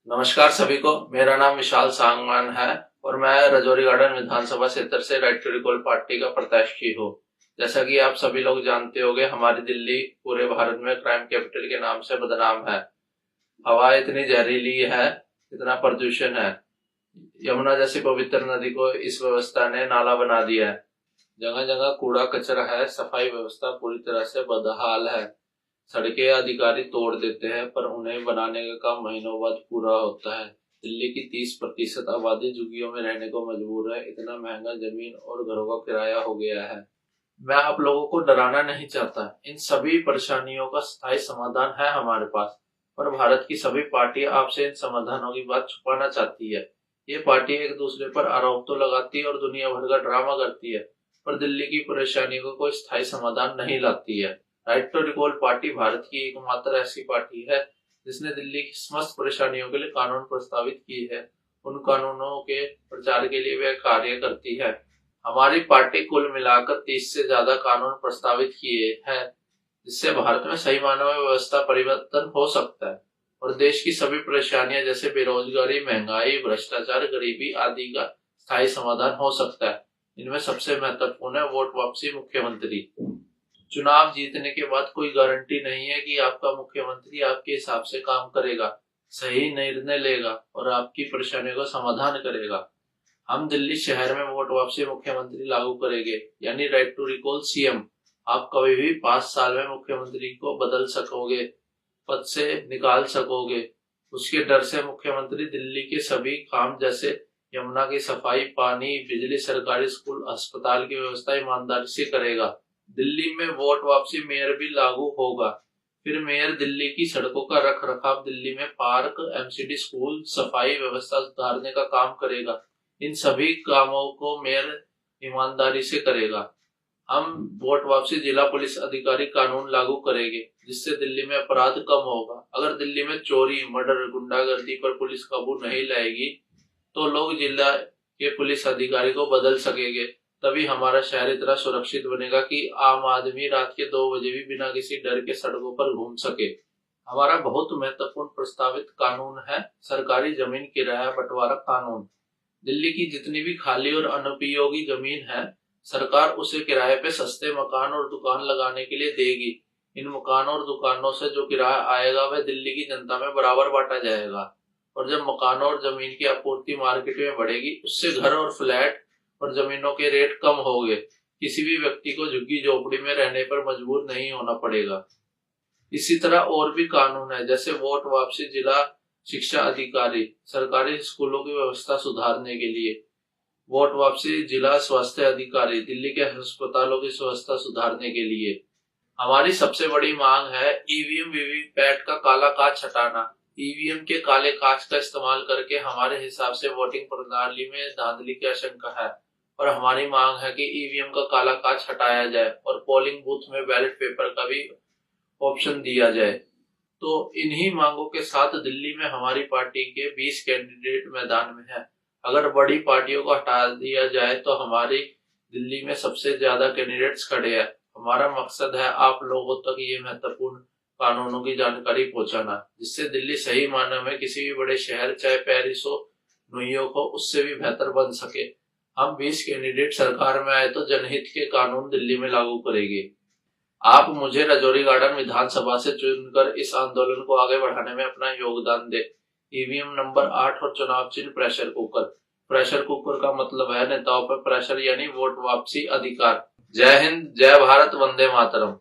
नमस्कार सभी को। मेरा नाम विशाल सांगवान है और मैं राजौरी गार्डन विधानसभा क्षेत्र से राइट टू रिकॉल पार्टी का प्रत्याशी हूँ। जैसा कि आप सभी लोग जानते होंगे, हमारी दिल्ली पूरे भारत में क्राइम कैपिटल के नाम से बदनाम है। हवा इतनी जहरीली है, इतना प्रदूषण है। यमुना जैसी पवित्र नदी को इस व्यवस्था ने नाला बना दिया है। जगह जगह कूड़ा कचरा है, सफाई व्यवस्था पूरी तरह से बदहाल है। सड़कें अधिकारी तोड़ देते हैं पर उन्हें बनाने का काम महीनों बाद पूरा होता है। दिल्ली की 30% आबादी झुग्गियों में रहने को मजबूर है। इतना महंगा जमीन और घरों का किराया हो गया है। मैं आप लोगों को डराना नहीं चाहता। इन सभी परेशानियों का स्थायी समाधान है हमारे पास, पर भारत की सभी पार्टियां आपसे इन समाधानों की बात छुपाना चाहती है। ये पार्टी एक दूसरे पर आरोप तो लगाती है और दुनिया भर का ड्रामा करती है, पर दिल्ली की परेशानी को कोई स्थायी समाधान नहीं लाती है। Right to recall party Bharat की एकमात्र ऐसी पार्टी है जिसने दिल्ली की समस्त परेशानियों के लिए कानून प्रस्तावित किए हैं। उन कानूनों के प्रचार के लिए वह कार्य करती है। हमारी पार्टी कुल मिलाकर 30 से ज्यादा कानून प्रस्तावित किए हैं, जिससे भारत में सही मायनों में व्यवस्था परिवर्तन हो सकता है और देश की सभी परेशानियां जैसे बेरोजगारी, महंगाई, भ्रष्टाचार, गरीबी आदि का स्थायी समाधान हो सकता है। इनमें सबसे महत्वपूर्ण है वोट वापसी मुख्यमंत्री। चुनाव जीतने के बाद कोई गारंटी नहीं है कि आपका मुख्यमंत्री आपके हिसाब से काम करेगा, सही निर्णय लेगा और आपकी परेशानियों का समाधान करेगा। हम दिल्ली शहर में वोट वापसी मुख्यमंत्री लागू करेंगे, यानी राइट टू रिकॉल सीएम। आप कभी भी 5 साल में मुख्यमंत्री को बदल सकोगे, पद से निकाल सकोगे। उसके डर से मुख्यमंत्री दिल्ली के सभी काम जैसे यमुना की सफाई, पानी, बिजली, सरकारी स्कूल, अस्पताल की व्यवस्था ईमानदारी से करेगा। दिल्ली में वोट वापसी मेयर भी लागू होगा। फिर मेयर दिल्ली की सड़कों का रख रखाव, दिल्ली में पार्क, एमसीडी, स्कूल, सफाई व्यवस्था सुधारने का काम करेगा। इन सभी कामों को मेयर ईमानदारी से करेगा। हम वोट वापसी जिला पुलिस अधिकारी कानून लागू करेंगे, जिससे दिल्ली में अपराध कम होगा। अगर दिल्ली में चोरी, मर्डर, गुंडागर्दी पर पुलिस काबू नहीं लाएगी तो लोग जिला के पुलिस अधिकारी को बदल सकेंगे। तभी हमारा शहर इतना सुरक्षित बनेगा कि आम आदमी रात के 2 बजे भी बिना किसी डर के सड़कों पर घूम सके। हमारा बहुत महत्वपूर्ण प्रस्तावित कानून है सरकारी जमीन किराया बंटवारा कानून। दिल्ली की जितनी भी खाली और अनुपयोगी जमीन है, सरकार उसे किराए पे सस्ते मकान और दुकान लगाने के लिए देगी। इन मकानों और दुकानों से जो किराया आएगा वह दिल्ली की जनता में बराबर बांटा जाएगा। और जब मकानों और जमीन की आपूर्ति मार्केट में बढ़ेगी, उससे घर और फ्लैट और जमीनों के रेट कम होंगे। किसी भी व्यक्ति को झुग्गी झोपड़ी में रहने पर मजबूर नहीं होना पड़ेगा। इसी तरह और भी कानून है, जैसे वोट वापसी जिला शिक्षा अधिकारी, सरकारी स्कूलों की व्यवस्था सुधारने के लिए। वोट वापसी जिला स्वास्थ्य अधिकारी, दिल्ली के अस्पतालों की व्यवस्था सुधारने के लिए। हमारी सबसे बड़ी मांग है ईवीएम वीवीपैट का काला कांच हटाना। ईवीएम के काले कांच का इस्तेमाल करके हमारे हिसाब से वोटिंग प्रणाली में धांधली की आशंका है और हमारी मांग है कि ईवीएम का काला कांच हटाया जाए और पोलिंग बूथ में बैलेट पेपर का भी ऑप्शन दिया जाए। तो इन्हीं मांगों के साथ दिल्ली में हमारी पार्टी के 20 कैंडिडेट मैदान में है। अगर बड़ी पार्टियों को हटा दिया जाए तो हमारी दिल्ली में सबसे ज्यादा कैंडिडेट्स खड़े हैं। हमारा मकसद है आप लोगों तक ये महत्वपूर्ण कानूनों की जानकारी पहुंचाना, जिससे दिल्ली सही मायने में किसी भी बड़े शहर, चाहे पेरिस हो, न्यूयॉर्क हो, उससे भी बेहतर बन सके। हम 20 कैंडिडेट सरकार में आए तो जनहित के कानून दिल्ली में लागू करेंगे। आप मुझे राजौरी गार्डन विधानसभा से चुनकर इस आंदोलन को आगे बढ़ाने में अपना योगदान दे। ईवीएम नंबर 8 और चुनाव चिन्ह प्रेशर कुकर। प्रेशर कुकर का मतलब है नेताओं पर प्रेशर, यानी वोट वापसी अधिकार। जय हिंद, जय भारत, वंदे मातरम।